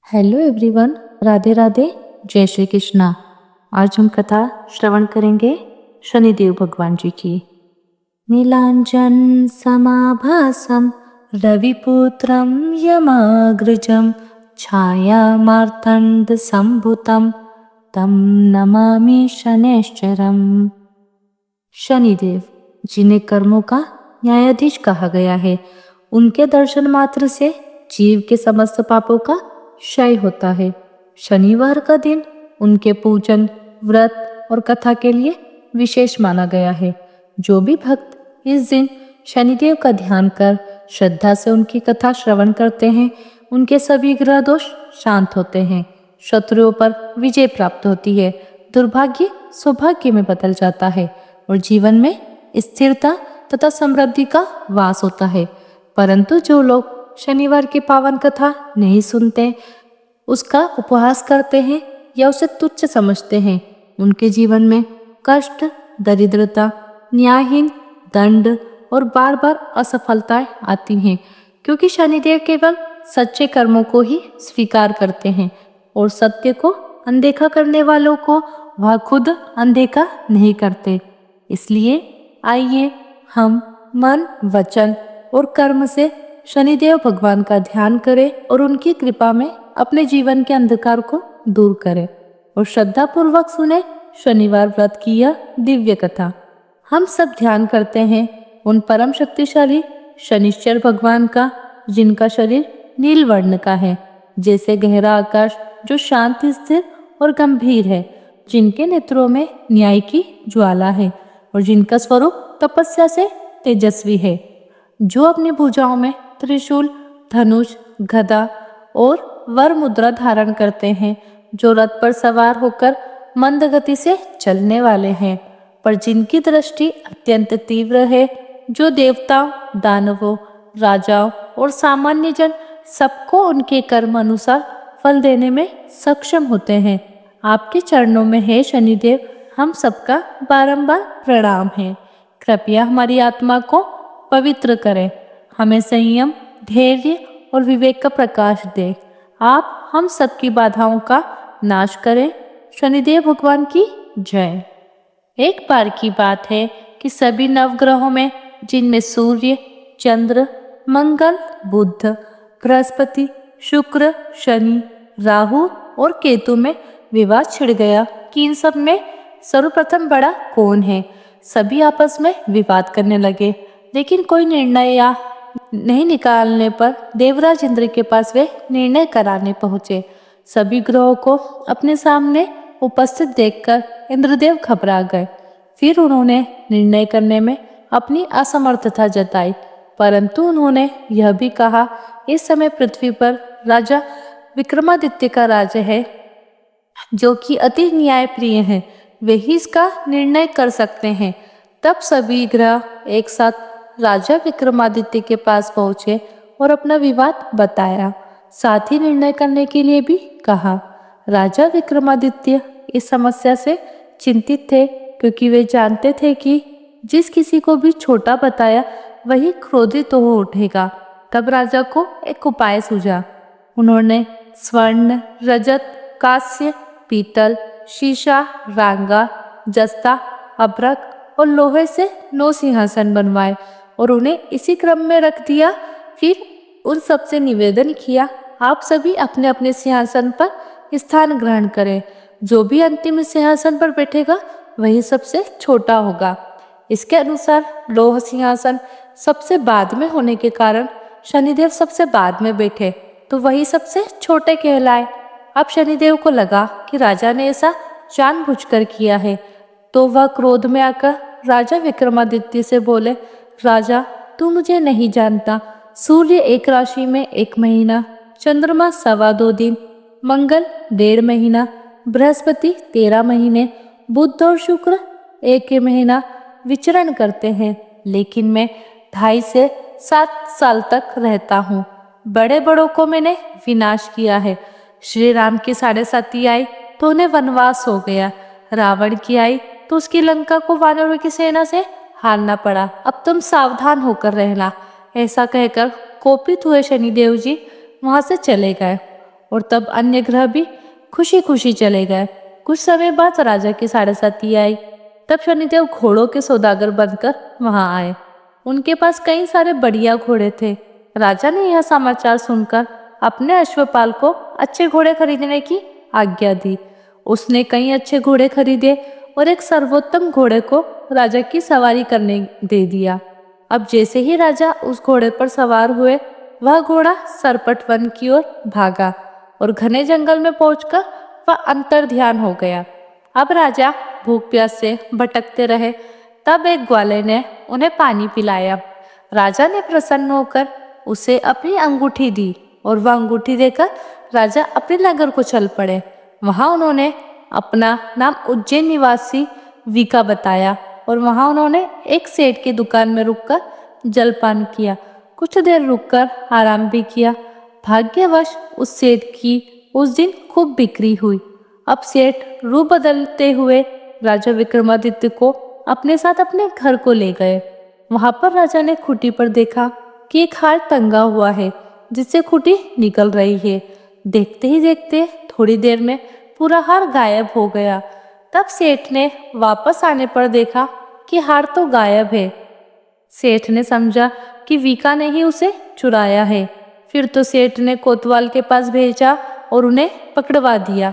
Hello everyone, Radhe Radhe, जय श्री कृष्णा। आज हम कथा श्रवण करेंगे शनिदेव भगवान जी की। नीलांजन समाभासम रविपुत्रम यमाग्रजम छाया मार्तंड संभुतम तम नमामि शनैश्चरम। शनिदेव, जिन्हें कर्मों का न्यायाधीश कहा गया है, उनके दर्शन मात्र से जीव के समस्त पापों का क्षय होता है। शनिवार का दिन उनके पूजन, व्रत और कथा के लिए विशेष माना गया है। जो भी भक्त इस दिन शनिदेव का ध्यान कर श्रद्धा से उनकी कथा श्रवण करते हैं, उनके सभी ग्रह दोष शांत होते हैं, शत्रुओं पर विजय प्राप्त होती है, दुर्भाग्य सौभाग्य में बदल जाता है और जीवन में स्थिरता तथा समृद्धि का वास होता है। परंतु जो लोग शनिवार की पावन कथा नहीं सुनते, उसका उपहास करते हैं या उसे तुच्छ समझते हैं, उनके जीवन में कष्ट, दरिद्रता, न्यायहीन, दंड और बार बार असफलताएं आती हैं, क्योंकि शनिदेव केवल सच्चे कर्मों को ही स्वीकार करते हैं और सत्य को अनदेखा करने वालों को वह खुद अनदेखा नहीं करते। इसलिए आइए हम मन, वचन और कर्म से शनिदेव भगवान का ध्यान करें और उनकी कृपा में अपने जीवन के अंधकार को दूर करें और श्रद्धा पूर्वक सुने शनिवार व्रत की यह दिव्य कथा। हम सब ध्यान करते हैं उन परम शक्तिशाली शनिश्चर भगवान का, जिनका शरीर नील वर्ण का है, जैसे गहरा आकाश, जो शांत, स्थिर और गंभीर है, जिनके नेत्रों में न्याय की ज्वाला है और जिनका स्वरूप तपस्या से तेजस्वी है, जो अपनी भुजाओं में त्रिशूल, धनुष, गदा और वर मुद्रा धारण करते हैं, जो रथ पर सवार होकर मंद गति से चलने वाले हैं, पर जिनकी दृष्टि अत्यंत तीव्र है, जो देवताओं, दानवों, राजाओं और सामान्य जन सबको उनके कर्म अनुसार फल देने में सक्षम होते हैं। आपके चरणों में है शनिदेव हम सबका बारंबार प्रणाम है। कृपया हमारी आत्मा को पवित्र करें, हमें संयम, धैर्य और विवेक का प्रकाश दें। आप हम सबकी बाधाओं का नाश करें। शनिदेव भगवान की जय। एक बार की बात है कि सभी नवग्रहों में, जिनमें सूर्य, चंद्र, मंगल, बुध, बृहस्पति, शुक्र, शनि, राहु और केतु में विवाद छिड़ गया कि इन सब में सर्वप्रथम बड़ा कौन है। सभी आपस में विवाद करने लगे, लेकिन कोई निर्णय या नहीं निकालने पर देवराज इंद्र के पास वे निर्णय कराने पहुंचे। सभी ग्रहों को अपने सामने उपस्थित देखकर इंद्रदेव घबरा गए। फिर उन्होंने निर्णय करने में अपनी असमर्थता जताई, परंतु उन्होंने यह भी कहा, इस समय पृथ्वी पर राजा विक्रमादित्य का राज्य है, जो कि अति न्यायप्रिय है, वे ही इसका निर्णय कर सकते हैं। तब सभी ग्रह एक साथ राजा विक्रमादित्य के पास पहुंचे और अपना विवाद बताया, साथ ही निर्णय करने के लिए भी कहा। राजा विक्रमादित्य इस समस्या से चिंतित थे, क्योंकि वे जानते थे कि जिस किसी को भी छोटा बताया वही क्रोधित हो उठेगा। तब राजा को एक उपाय सूझा। उन्होंने स्वर्ण, रजत, कांस्य, पीतल, शीशा, रांगा, जस्ता, अभ्रक और लोहे से 9 सिंहासन बनवाए और उन्हें इसी क्रम में रख दिया। फिर उन सबसे निवेदन किया, आप सभी अपने अपने सिंहासन पर स्थान ग्रहण करें। जो भी अंतिम सिंहासन पर बैठेगा वही सबसे छोटा होगा। इसके अनुसार लोह सिंहासन सबसे बाद में होने के कारण शनिदेव सबसे बाद में बैठे, तो वही सबसे छोटे कहलाए। अब शनिदेव को लगा कि राजा ने ऐसा जानबूझकर किया है, तो वह क्रोध में आकर राजा विक्रमादित्य से बोले, राजा, तू मुझे नहीं जानता। सूर्य एक राशि में 1 महीना, चंद्रमा 2.25 दिन, मंगल 1.5 महीना, बृहस्पति 13 महीने, बुध और शुक्र 1 महीना विचरण करते हैं, लेकिन मैं 2.5 से 7 साल तक रहता हूँ। बड़े बड़ों को मैंने विनाश किया है। श्री राम की 7.5 आई तो उन्हें वनवास हो गया। रावण की आई तो उसकी लंका को वानरों की सेना से हारना पड़ा। अब तुम सावधान होकर रहना। ऐसा कहकर कोपित हुए शनिदेव जी वहां से चले गए और तब अन्य ग्रह भी खुशी खुशी चले गए। कुछ समय बाद राजा की साढ़ेसाती आई। तब शनिदेव घोड़ों के सौदागर बनकर वहां आए। उनके पास कई सारे बढ़िया घोड़े थे। राजा ने यह समाचार सुनकर अपने अश्वपाल को अच्छे घोड़े खरीदने की आज्ञा दी। उसने कई अच्छे घोड़े खरीदे और एक सर्वोत्तम घोड़े को राजा की सवारी करने दे दिया। अब जैसे ही राजा उस घोड़े पर सवार हुए, वह घोड़ा सरपट वन की ओर भागा और घने जंगल में पहुंचकर वह अंतर्ध्यान हो गया। अब राजा भूख प्यास से भटकते रहे। तब एक ग्वाले ने उन्हें पानी पिलाया। राजा ने प्रसन्न होकर उसे अपनी अंगूठी दी और वह अंगूठी देकर राजा अपने नगर को चल पड़े। वहां उन्होंने अपना नाम उज्जैन निवासी वीका बताया और वहां उन्होंने एक सेठ की दुकान में रुककर जलपान किया। कुछ देर रुककर आराम भी किया। भाग्यवश उस सेठ की उस दिन खूब बिक्री हुई। अब सेठ रूप बदलते हुए राजा विक्रमादित्य को अपने साथ अपने घर को ले गए। वहां पर राजा ने खूंटी पर देखा कि एक हार टंगा हुआ है जिससे खूंटी निकल रही है। देखते ही देखते थोड़ी देर में पूरा हार गायब हो गया। तब सेठ ने वापस आने पर देखा कि हार तो गायब है। सेठ ने समझा कि वीका ने ही उसे चुराया है। फिर तो सेठ ने कोतवाल के पास भेजा और उन्हें पकड़वा दिया।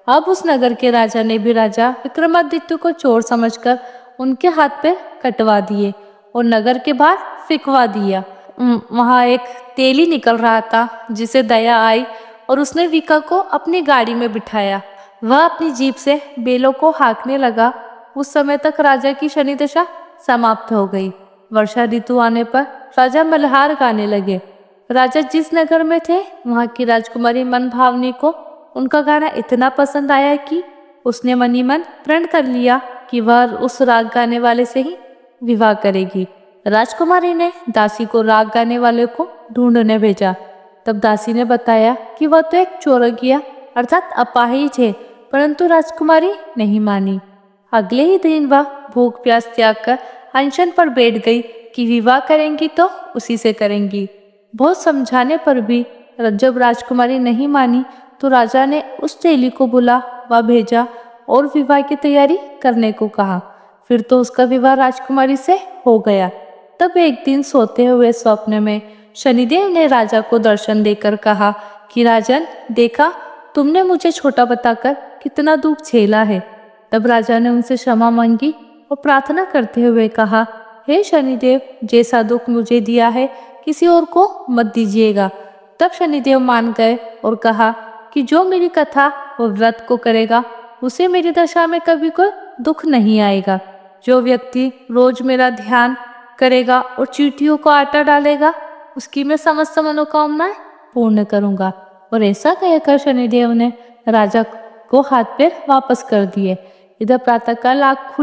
अब उस नगर के राजा ने भी राजा विक्रमादित्य को चोर समझकर उनके हाथ पे कटवा दिए और नगर के बाहर फेंकवा दिया। वहां एक तेली निकल रहा था जिसे दया आई और उसने वीका को अपनी गाड़ी में बिठाया। वह अपनी जीप से बेलों को हाँकने लगा। उस समय तक राजा की शनि दशा समाप्त हो गई। वर्षा ऋतु आने पर राजा मल्हार गाने लगे। राजा जिस नगर में थे वहां की राजकुमारी मनभावनी को उनका गाना इतना पसंद आया कि उसने मनी मन प्रण कर लिया कि वह उस राग गाने वाले से ही विवाह करेगी। राजकुमारी ने दासी को राग गाने वाले को ढूंढने भेजा। तब दासी ने बताया कि वह तो एक चोरगिया अर्थात अपाहिज है, परंतु राजकुमारी नहीं मानी। अगले ही दिन वह भूख प्यास त्याग कर अनशन पर बैठ गई कि विवाह करेंगी तो उसी से करेंगी। बहुत समझाने पर भी जब राजकुमारी नहीं मानी तो राजा ने उस तेली को बुलावा भेजा और विवाह की तैयारी करने को कहा। फिर तो उसका विवाह राजकुमारी से हो गया। तब एक दिन सोते हुए स्वप्न में शनिदेव ने राजा को दर्शन देकर कहा कि राजन, देखा तुमने मुझे छोटा बताकर कितना दुख झेला है। तब राजा ने उनसे क्षमा मांगी और प्रार्थना करते हुए कहा, हे शनिदेव, जैसा दुख मुझे दिया है किसी और को मत दीजिएगा। तब शनिदेव मान गए और कहा कि जो मेरी कथा और व्रत को करेगा उसे मेरी दशा में कभी कोई दुख नहीं आएगा। जो व्यक्ति रोज मेरा ध्यान करेगा और चींटियों को आटा डालेगा उसकी मैं समस्त मनोकामनाएं पूर्ण करूंगा। और ऐसा कहकर शनिदेव ने राजा को हाथ पैर वापस कर दिए। इधर प्रातःकाल आँख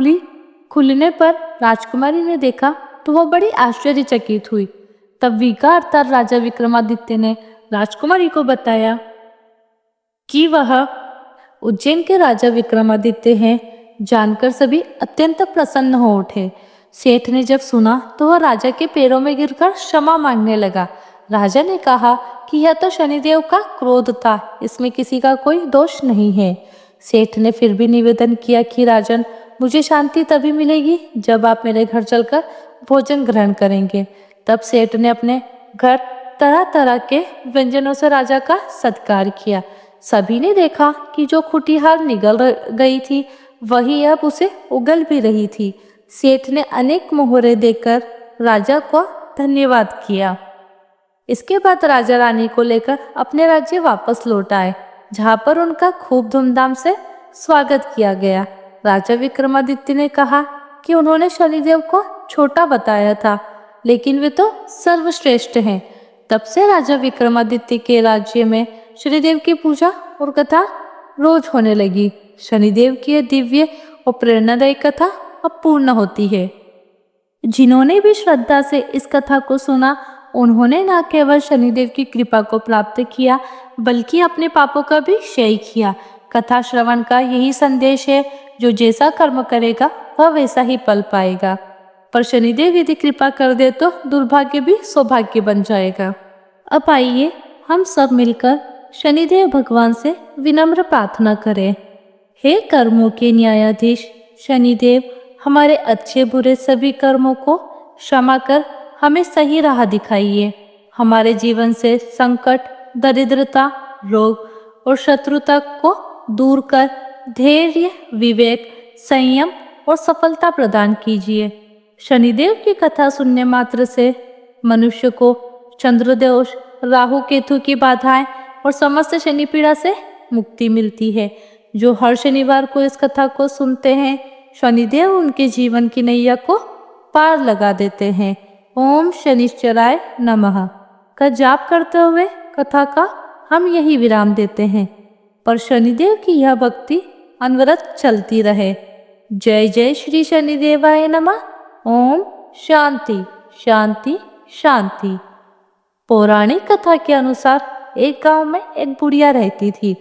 खुलने पर राजकुमारी ने देखा तो वह बड़ी आश्चर्यचकित हुई। तब वीका अर्थात राजा विक्रमादित्य ने राजकुमारी को बताया कि वह उज्जैन के राजा विक्रमादित्य हैं। जानकर सभी अत्यंत प्रसन्न हो उठे। सेठ ने जब सुना तो वह राजा के पैरों में गिरकर क्षमा मांगने लगा। राजा ने कहा कि यह तो शनिदेव का क्रोध था, इसमें किसी का कोई दोष नहीं है। सेठ ने फिर भी निवेदन किया कि राजन, मुझे शांति तभी मिलेगी जब आप मेरे घर चलकर भोजन ग्रहण करेंगे। तब सेठ ने अपने घर तरह तरह के व्यंजनों से राजा का सत्कार किया। सभी ने देखा कि जो खुटिहार निगल गई थी वही अब उसे उगल भी रही थी। सेठ ने अनेक मोहरे देकर राजा को धन्यवाद किया। इसके बाद राजा रानी को लेकर अपने राज्य वापस लौट आए, जहाँ पर उनका खूब धूमधाम से स्वागत किया गया। राजा विक्रमादित्य ने कहा कि उन्होंने शनिदेव को छोटा बताया था, लेकिन वे तो सर्वश्रेष्ठ हैं। तब से राजा विक्रमादित्य के राज्य में शनिदेव की पूजा और कथा रोज होने लगी। शनिदेव की यह दिव्य और प्रेरणादायी कथा अब पूर्ण होती है। जिन्होंने भी श्रद्धा से इस कथा को सुना उन्होंने न केवल शनिदेव की कृपा को प्राप्त किया बल्कि अपने पापों का भी क्षय किया। कथा श्रवण का यही संदेश है, जो जैसा कर्म करेगा वह वैसा ही फल पाएगा। पर शनिदेव यदि कृपा कर दे तो दुर्भाग्य भी सौभाग्य बन जाएगा। अब आइए हम सब मिलकर शनिदेव भगवान से विनम्र प्रार्थना करें। हे कर्मों के न्यायाधीश शनिदेव, हमारे अच्छे बुरे सभी कर्मों को क्षमा कर हमें सही राह दिखाइए। हमारे जीवन से संकट, दरिद्रता, रोग और शत्रुता को दूर कर धैर्य, विवेक, संयम और सफलता प्रदान कीजिए। शनिदेव की कथा सुनने मात्र से मनुष्य को चंद्रदोष, राहु केतु की बाधाएं और समस्त शनि पीड़ा से मुक्ति मिलती है। जो हर शनिवार को इस कथा को सुनते हैं, शनिदेव उनके जीवन की नैया को पार लगा देते हैं। ओम शनिश्चराय नमः का जाप करते हुए कथा का हम यही विराम देते हैं, पर शनिदेव की यह भक्ति अनवरत चलती रहे। जय जय श्री शनिदेवाय नमः। ओम शांति शांति शांति। पौराणिक कथा के अनुसार एक गांव में एक बुढ़िया रहती थी।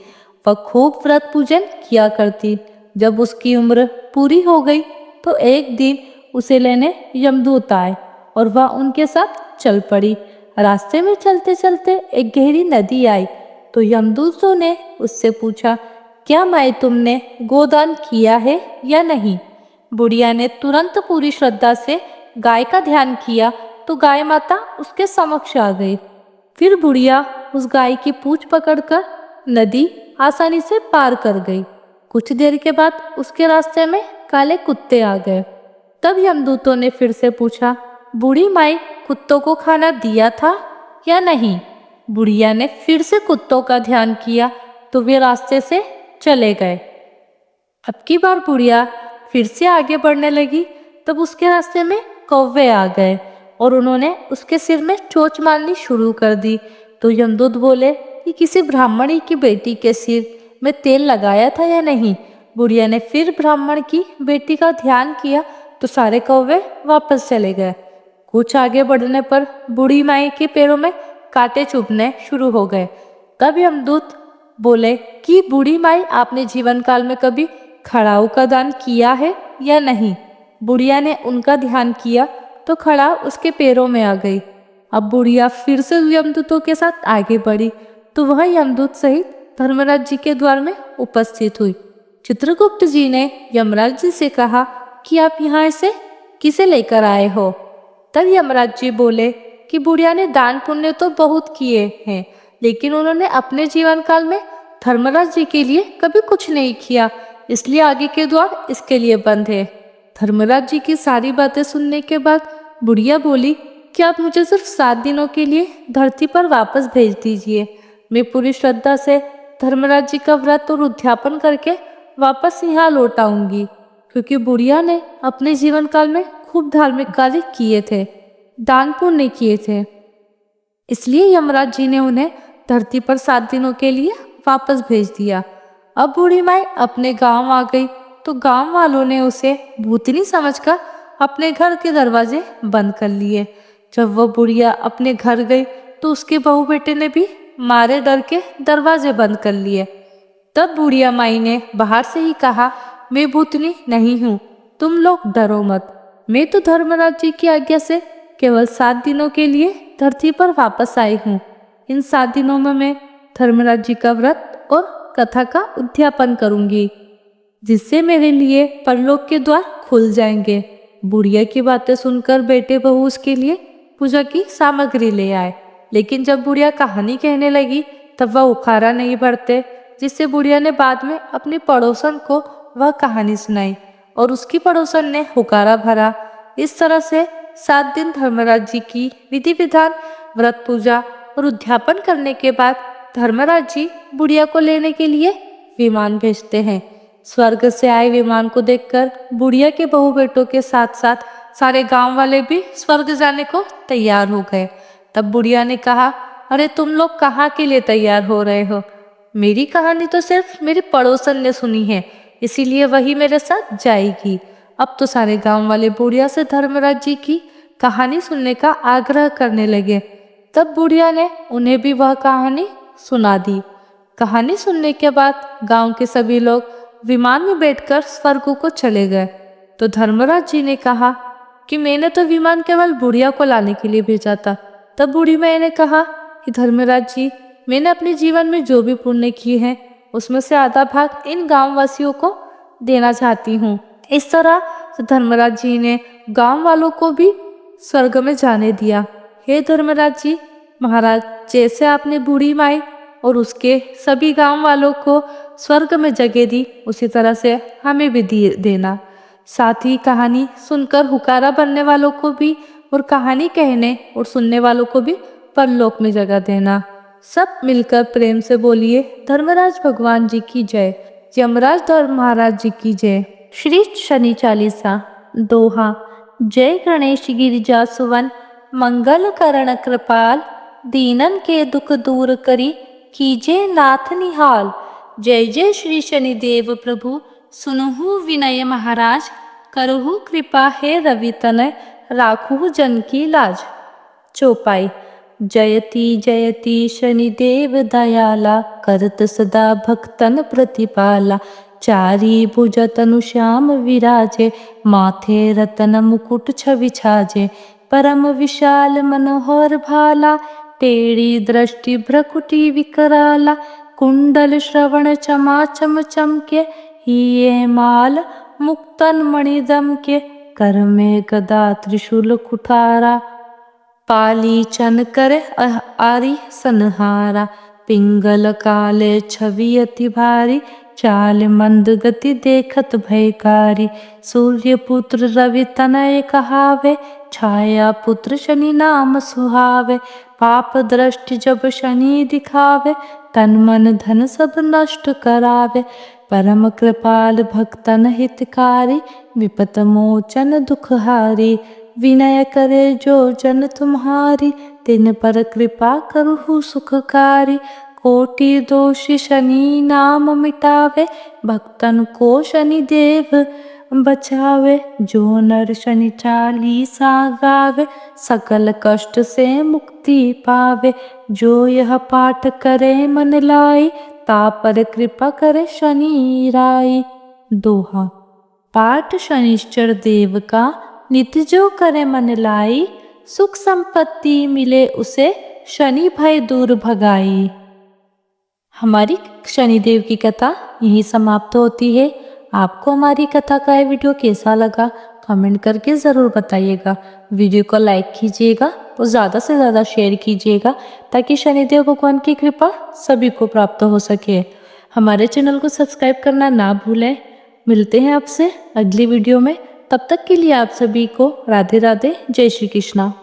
वह खूब व्रत पूजन किया करती। जब उसकी उम्र पूरी हो गई तो एक दिन उसे लेने यमदूत आए और वह उनके साथ चल पड़ी। रास्ते में चलते चलते एक गहरी नदी आई तो यमदूतों ने उससे पूछा, क्या माए तुमने गोदान किया है या नहीं? बुढ़िया ने तुरंत पूरी श्रद्धा से गाय का ध्यान किया तो गाय माता उसके समक्ष आ गई। फिर बुढ़िया उस गाय की पूंछ पकड़कर नदी आसानी से पार कर गई। कुछ देर के बाद उसके रास्ते में काले कुत्ते आ गए। तब यमदूतों ने फिर से पूछा, बूढ़ी माई कुत्तों को खाना दिया था या नहीं? बुढ़िया ने फिर से कुत्तों का ध्यान किया तो वे रास्ते से चले गए। अब की बार बुढ़िया फिर से आगे बढ़ने लगी तब उसके रास्ते में कौवे आ गए और उन्होंने उसके सिर में चोंच मारनी शुरू कर दी। तो यमदूत बोले कि किसी ब्राह्मणी की बेटी के सिर में तेल लगाया था या नहीं? बुढ़िया ने फिर ब्राह्मण की बेटी का ध्यान किया तो सारे कौवे वापस चले गए। कुछ आगे बढ़ने पर बूढ़ी माई के पैरों में कांटे चुभने शुरू हो गए। तब यमदूत बोले कि बूढ़ी माई, आपने जीवन काल में कभी खड़ाऊ का दान किया है या नहीं? बुढ़िया ने उनका ध्यान किया तो खड़ाऊ उसके पैरों में आ गई। अब बुढ़िया फिर से यमदूतों के साथ आगे बढ़ी तो वह यमदूत सहित धर्मराज जी के द्वार में उपस्थित हुई। चित्रगुप्त जी ने यमराज जी से कहा कि आप यहाँ से किसे लेकर आए हो? तब यमराज जी बोले कि बुढ़िया ने दान पुण्य तो बहुत किए हैं, लेकिन उन्होंने अपने जीवन काल में धर्मराज जी के लिए कभी कुछ नहीं किया, इसलिए आगे के द्वार इसके लिए बंद है। धर्मराज जी की सारी बातें सुनने के बाद बुढ़िया बोली कि आप मुझे सिर्फ 7 दिनों के लिए धरती पर वापस भेज दीजिए। मैं पूरी श्रद्धा से धर्मराज जी का व्रत और उद्यापन करके वापस यहाँ लौट आऊंगी, क्योंकि बुढ़िया ने अपने जीवन काल में खूब धार्मिक कार्य किए थे, दान पुण्य किए थे। इसलिए यमराज जी ने उन्हें धरती पर 7 दिनों के लिए वापस भेज दिया। अब बूढ़ी माई अपने गांव आ गई तो गांव वालों ने उसे भूतनी समझकर अपने घर के दरवाजे बंद कर लिए। जब वह बुढ़िया अपने घर गई तो उसके बहू बेटे ने भी मारे डर के दरवाजे बंद कर लिए। तब बुढ़िया माई ने बाहर से ही कहा, मैं भूतनी नहीं हूँ, तुम लोग डरो मत। मैं तो धर्मराज जी की आज्ञा से केवल 7 दिनों के लिए धरती पर वापस आई हूँ। इन 7 दिनों में मैं धर्मराज जी का व्रत और कथा का उद्यापन करूंगी, जिससे मेरे लिए परलोक के द्वार खुल जाएंगे। बुढ़िया की बातें सुनकर बेटे बहू उसके लिए पूजा की सामग्री ले आए, लेकिन जब बुढ़िया कहानी कहने लगी तब वह उखाड़ा नहीं भरते, जिससे बुढ़िया ने बाद में अपनी पड़ोसन को वह कहानी सुनाई और उसकी पड़ोसन ने हुकारा भरा। इस तरह से 7 दिन धर्मराज जी की विधि विधान, व्रत पूजा और उद्यापन करने के बाद धर्मराज जी बुढ़िया को लेने के लिए विमान भेजते हैं। स्वर्ग से आए विमान को देखकर बुढ़िया के बहू बेटों के साथ साथ सारे गांव वाले भी स्वर्ग जाने को तैयार हो गए। तब बुढ़िया ने कहा, अरे तुम लोग कहाँ के लिए तैयार हो रहे हो? मेरी कहानी तो सिर्फ मेरी पड़ोसन ने सुनी है, इसीलिए वही मेरे साथ जाएगी। अब तो सारे गांव वाले बुढ़िया से धर्मराज जी की कहानी सुनने का आग्रह करने लगे। तब बुढ़िया ने उन्हें भी वह कहानी सुना दी। कहानी सुनने के बाद गांव के सभी लोग विमान में बैठकर स्वर्ग को चले गए। तो धर्मराज जी ने कहा कि मैंने तो विमान केवल बुढ़िया को लाने के लिए भेजा था। तब बूढ़ी माई ने कहा कि धर्मराज जी, मैंने अपने जीवन में जो भी पुण्य किए हैं उसमें से आधा भाग इन गांव वासियों को देना चाहती हूँ। इस तरह धर्मराज जी ने गांव वालों को भी स्वर्ग में जाने दिया। हे धर्मराज जी महाराज, जैसे आपने बूढ़ी माई और उसके सभी गांव वालों को स्वर्ग में जगह दी, उसी तरह से हमें भी देना। साथ ही कहानी सुनकर हुकारा बनने वालों को भी और कहानी कहने और सुनने वालों को भी परलोक में जगह देना। सब मिलकर प्रेम से बोलिए, धर्मराज भगवान जी की जय, यमराज धर्म महाराज जी की जय। श्री शनि चालीसा दोहा। जय गणेश गिरिजा सुवन, मंगल करण कृपाल, दीनन के दुख दूर करी, कीजे नाथ निहाल। जय जय श्री शनि देव प्रभु, सुनहु विनय महाराज, करहु कृपा हे रवि तनय, राखु जन की लाज। चौपाई। जयति जयति शनिदेव दयाला, करत सदा भक्तन प्रतिपाला। चारी भुज तनु श्याम विराजे, माथे रतन मुकुट छवि छाजे। परम विशाल मनोहर भाला, टेढ़ी दृष्टि भ्रकुटी विकराला। कुंडल श्रवण चमाचम चमके, हिये माल मुक्तन मणि दमके। कर में गदा त्रिशूल कुठारा, पाली चन करे आरी सनहारा। पिंगल काले छवि अति भारी, चाल मंद गति देखत भयकारी। सूर्य पुत्र रवि तनय कहावे, छाया पुत्र शनि नाम सुहावे। पाप दृष्टि जब शनि दिखावे, तन मन धन सब नष्ट करावे। परम कृपाल भक्तन हितकारी, विपत मोचन दुखहारी। विनय करे जो जन तुम्हारी, तिन पर कृपा करहु सुखकारी। कोटि दोषी शनि नाम मिटावे, भक्तन को शनि देव बचावे। जो नर शनि चालीसा गावे, सकल कष्ट से मुक्ति पावे। जो यह पाठ करे मन लाई, ता पर कृपा करे शनि राई। दोहा। पाठ शनिश्चर देव का, नित्य जो करे मन लाई। सुख संपत्ति मिले उसे, शनि भय दूर भगाई। हमारी शनिदेव की कथा यही समाप्त होती है। आपको हमारी कथा का यह वीडियो कैसा लगा कमेंट करके ज़रूर बताइएगा। वीडियो को लाइक कीजिएगा और ज़्यादा से ज़्यादा शेयर कीजिएगा, ताकि शनिदेव भगवान की कृपा सभी को प्राप्त हो सके। हमारे चैनल को सब्सक्राइब करना ना भूलें। मिलते हैं आपसे अगली वीडियो में। तब तक के लिए आप सभी को राधे राधे, जय श्री कृष्णा।